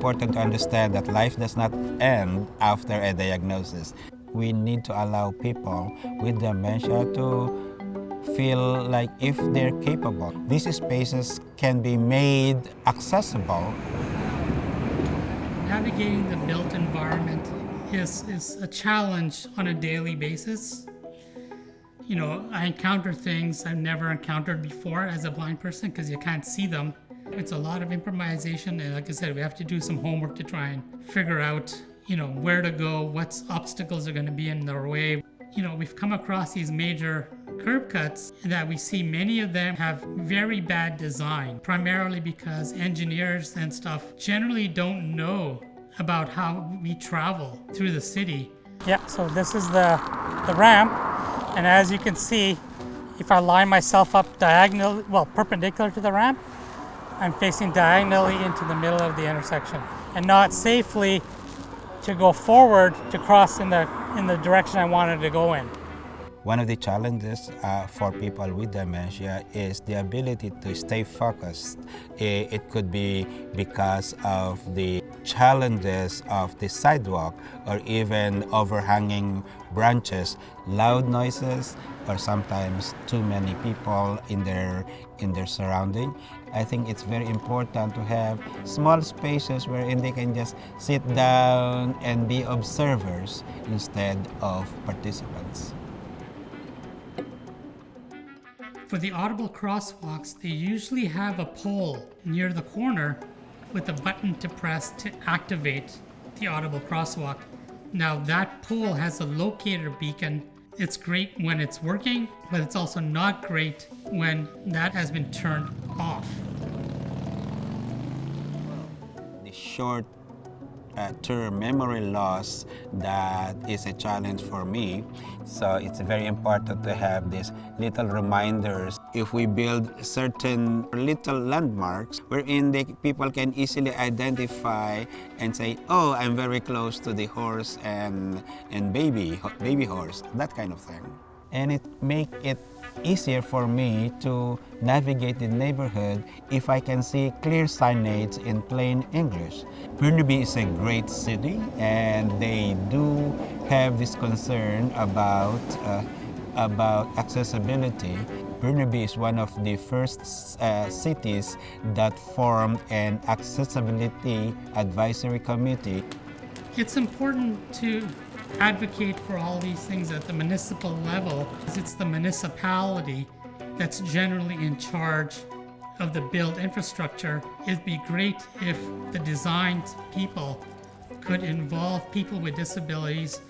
important to understand that life does not end after a diagnosis. We need to allow people with dementia to feel like if they're capable. These spaces can be made accessible. Navigating the built environment is a challenge on a daily basis. You know, I encounter things I've never encountered before as a blind person because you can't see them. It's a lot of improvisation, and like I said, we have to do some homework to try and figure out, you know, where to go, what obstacles are going to be in their way. You know, we've come across these major curb cuts that we see many of them have very bad design, primarily because engineers and stuff generally don't know about how we travel through the city. Yeah, so this is the ramp, and as you can see, if I line myself up diagonally, well, perpendicular to the ramp, I'm facing diagonally into the middle of the intersection, and not safely to go forward to cross in the direction I wanted to go in. One of the challenges for people with dementia is the ability to stay focused. It could be because of the challenges of the sidewalk or even overhanging branches, loud noises, or sometimes too many people in their surrounding. I think it's very important to have small spaces wherein they can just sit down and be observers instead of participants. For the audible crosswalks, they usually have a pole near the corner with a button to press to activate the audible crosswalk. Now that pole has a locator beacon. It's great when it's working, but it's also not great when that has been turned off. The short term memory loss, that is a challenge for me. So it's very important to have these little reminders. If we build certain little landmarks wherein people can easily identify and say, oh, I'm very close to the horse and baby horse, that kind of thing. And it make it easier for me to navigate the neighborhood if I can see clear signage in plain English. Burnaby is a great city, and they do have this concern about accessibility. Burnaby is one of the first cities that formed an accessibility advisory committee. It's important to advocate for all these things at the municipal level, because it's the municipality that's generally in charge of the built infrastructure. It'd be great if the design people could involve people with disabilities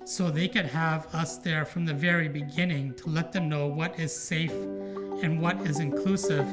so they could have us there from the very beginning to let them know what is safe and what is inclusive.